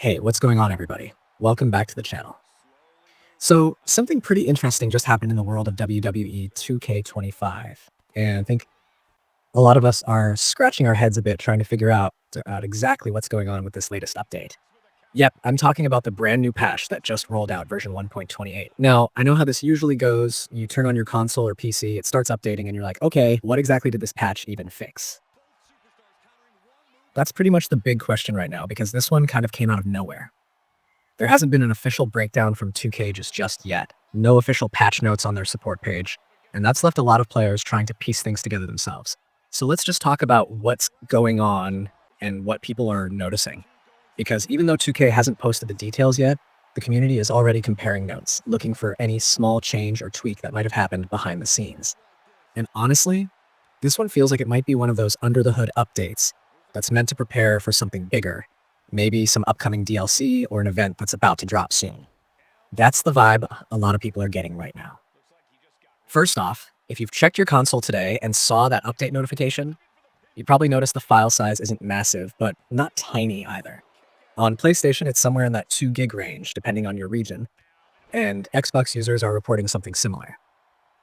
Hey, what's going on, everybody? Welcome back to the channel. So, something pretty interesting just happened in the world of WWE 2K25. And I think a lot of us are scratching our heads a bit trying to figure out exactly what's going on with this latest update. Yep, I'm talking about the brand new patch that just rolled out, version 1.28. Now, I know how this usually goes. You turn on your console or PC, it starts updating, and you're like, okay, what exactly did this patch even fix? That's pretty much the big question right now, because this one kind of came out of nowhere. There hasn't been an official breakdown from 2K just yet. No official patch notes on their support page, and that's left a lot of players trying to piece things together themselves. So let's just talk about what's going on and what people are noticing. Because even though 2K hasn't posted the details yet, the community is already comparing notes, looking for any small change or tweak that might have happened behind the scenes. And honestly, this one feels like it might be one of those under-the-hood updates that's meant to prepare for something bigger, maybe some upcoming DLC or an event that's about to drop soon. That's the vibe a lot of people are getting right now. First off, if you've checked your console today and saw that update notification, you probably noticed the file size isn't massive, but not tiny either. On PlayStation, it's somewhere in that 2 gig range, depending on your region, and Xbox users are reporting something similar.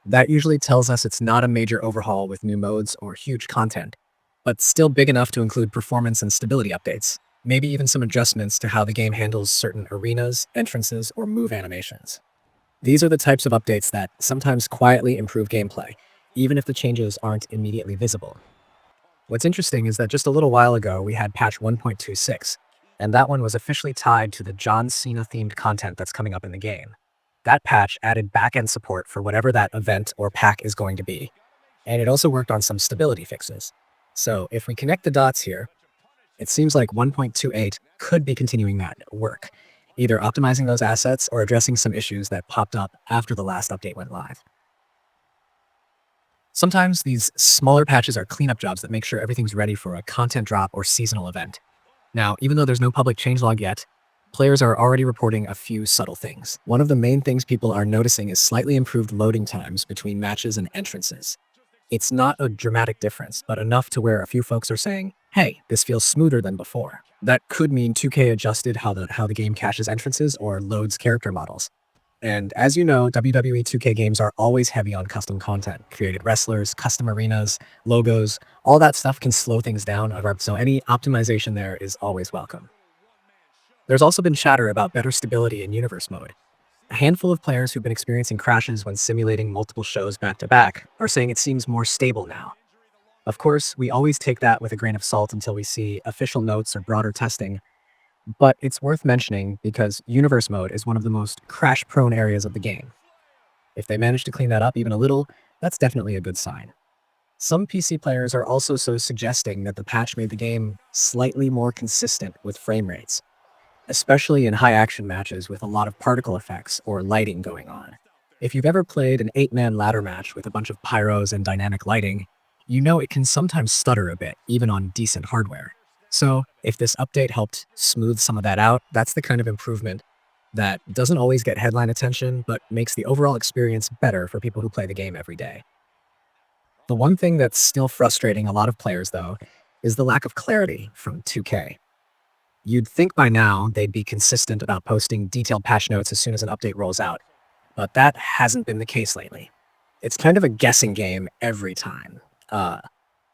That usually tells us it's not a major overhaul with new modes or huge content, but still big enough to include performance and stability updates, maybe even some adjustments to how the game handles certain arenas, entrances, or move animations. These are the types of updates that sometimes quietly improve gameplay, even if the changes aren't immediately visible. What's interesting is that just a little while ago, we had patch 1.26, and that one was officially tied to the John Cena-themed content that's coming up in the game. That patch added back-end support for whatever that event or pack is going to be, and it also worked on some stability fixes. So if we connect the dots here, it seems like 1.28 could be continuing that work, either optimizing those assets or addressing some issues that popped up after the last update went live. Sometimes these smaller patches are cleanup jobs that make sure everything's ready for a content drop or seasonal event. Now, even though there's no public changelog yet, players are already reporting a few subtle things. One of the main things people are noticing is slightly improved loading times between matches and entrances. It's not a dramatic difference, but enough to where a few folks are saying, hey, this feels smoother than before. That could mean 2K adjusted how the game caches entrances or loads character models. And as you know, WWE 2K games are always heavy on custom content. Created wrestlers, custom arenas, logos, all that stuff can slow things down, so any optimization there is always welcome. There's also been chatter about better stability in universe mode. A handful of players who've been experiencing crashes when simulating multiple shows back-to-back are saying it seems more stable now. Of course, we always take that with a grain of salt until we see official notes or broader testing, but it's worth mentioning because universe mode is one of the most crash-prone areas of the game. If they manage to clean that up even a little, that's definitely a good sign. Some PC players are also suggesting that the patch made the game slightly more consistent with frame rates, especially in high-action matches with a lot of particle effects or lighting going on. If you've ever played an 8-man ladder match with a bunch of pyros and dynamic lighting, you know it can sometimes stutter a bit, even on decent hardware. So if this update helped smooth some of that out, that's the kind of improvement that doesn't always get headline attention, but makes the overall experience better for people who play the game every day. The one thing that's still frustrating a lot of players, though, is the lack of clarity from 2K. You'd think by now they'd be consistent about posting detailed patch notes as soon as an update rolls out, but that hasn't been the case lately. It's kind of a guessing game every time.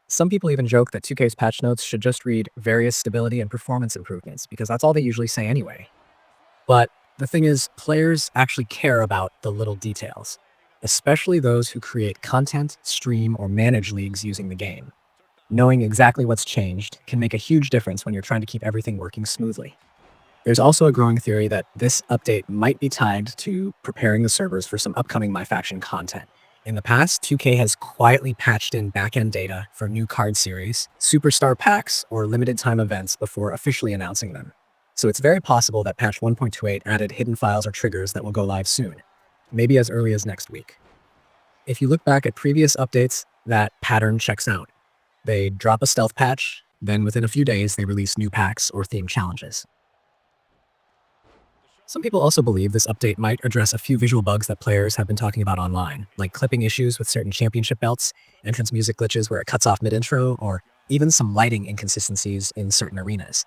Some people even joke that 2K's patch notes should just read various stability and performance improvements, because that's all they usually say anyway. But the thing is, players actually care about the little details, especially those who create content, stream, or manage leagues using the game. Knowing exactly what's changed can make a huge difference when you're trying to keep everything working smoothly. There's also a growing theory that this update might be tied to preparing the servers for some upcoming MyFaction content. In the past, 2K has quietly patched in backend data for new card series, superstar packs, or limited time events before officially announcing them. So it's very possible that patch 1.28 added hidden files or triggers that will go live soon, maybe as early as next week. If you look back at previous updates, that pattern checks out. They drop a stealth patch, then within a few days they release new packs or themed challenges. Some people also believe this update might address a few visual bugs that players have been talking about online, like clipping issues with certain championship belts, entrance music glitches where it cuts off mid-intro, or even some lighting inconsistencies in certain arenas.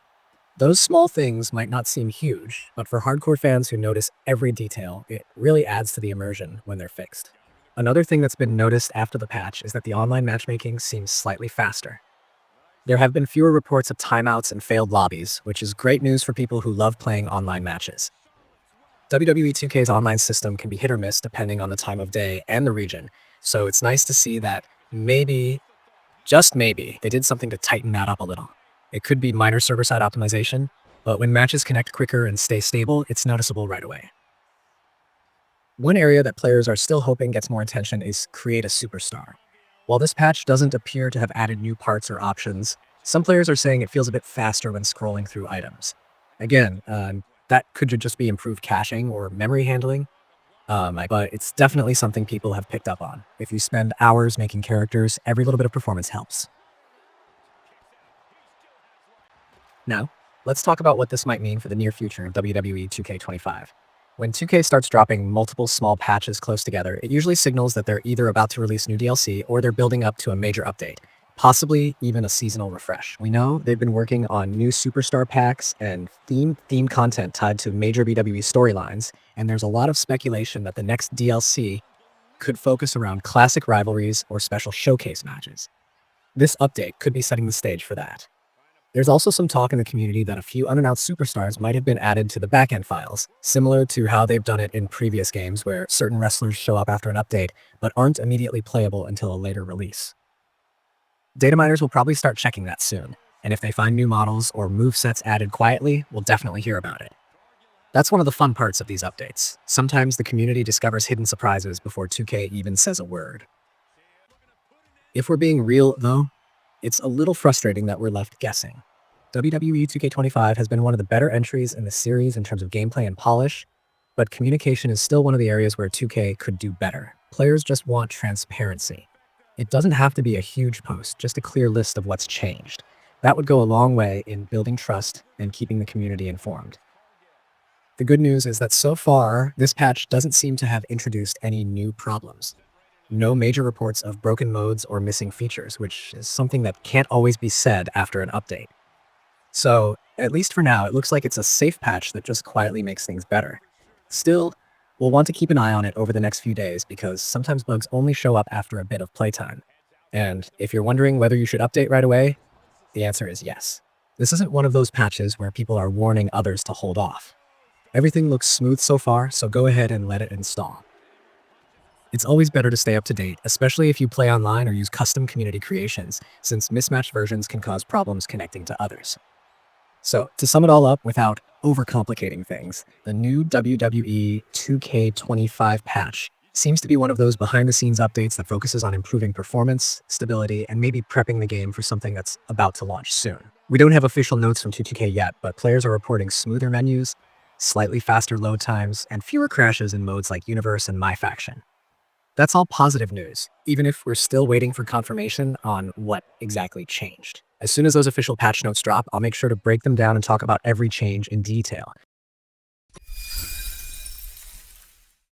Those small things might not seem huge, but for hardcore fans who notice every detail, it really adds to the immersion when they're fixed. Another thing that's been noticed after the patch is that the online matchmaking seems slightly faster. There have been fewer reports of timeouts and failed lobbies, which is great news for people who love playing online matches. WWE 2K's online system can be hit or miss depending on the time of day and the region, so it's nice to see that maybe, just maybe, they did something to tighten that up a little. It could be minor server-side optimization, but when matches connect quicker and stay stable, it's noticeable right away. One area that players are still hoping gets more attention is Create a Superstar. While this patch doesn't appear to have added new parts or options, some players are saying it feels a bit faster when scrolling through items. Again, that could just be improved caching or memory handling, but it's definitely something people have picked up on. If you spend hours making characters, every little bit of performance helps. Now, let's talk about what this might mean for the near future of WWE 2K25. When 2K starts dropping multiple small patches close together, it usually signals that they're either about to release new DLC or they're building up to a major update, possibly even a seasonal refresh. We know they've been working on new superstar packs and theme content tied to major WWE storylines, and there's a lot of speculation that the next DLC could focus around classic rivalries or special showcase matches. This update could be setting the stage for that. There's also some talk in the community that a few unannounced superstars might have been added to the backend files, similar to how they've done it in previous games where certain wrestlers show up after an update but aren't immediately playable until a later release. Data miners will probably start checking that soon, and if they find new models or movesets added quietly, we'll definitely hear about it. That's one of the fun parts of these updates. Sometimes the community discovers hidden surprises before 2K even says a word. If we're being real, though, it's a little frustrating that we're left guessing. WWE 2K25 has been one of the better entries in the series in terms of gameplay and polish, but communication is still one of the areas where 2K could do better. Players just want transparency. It doesn't have to be a huge post, just a clear list of what's changed. That would go a long way in building trust and keeping the community informed. The good news is that so far, this patch doesn't seem to have introduced any new problems. No major reports of broken modes or missing features, which is something that can't always be said after an update. So, at least for now, it looks like it's a safe patch that just quietly makes things better. Still, we'll want to keep an eye on it over the next few days because sometimes bugs only show up after a bit of playtime. And if you're wondering whether you should update right away, the answer is yes. This isn't one of those patches where people are warning others to hold off. Everything looks smooth so far, so go ahead and let it install. It's always better to stay up to date, especially if you play online or use custom community creations, since mismatched versions can cause problems connecting to others. So, to sum it all up without overcomplicating things, the new WWE 2K25 patch seems to be one of those behind-the-scenes updates that focuses on improving performance, stability, and maybe prepping the game for something that's about to launch soon. We don't have official notes from 2K yet, but players are reporting smoother menus, slightly faster load times, and fewer crashes in modes like Universe and My Faction. That's all positive news, even if we're still waiting for confirmation on what exactly changed. As soon as those official patch notes drop, I'll make sure to break them down and talk about every change in detail.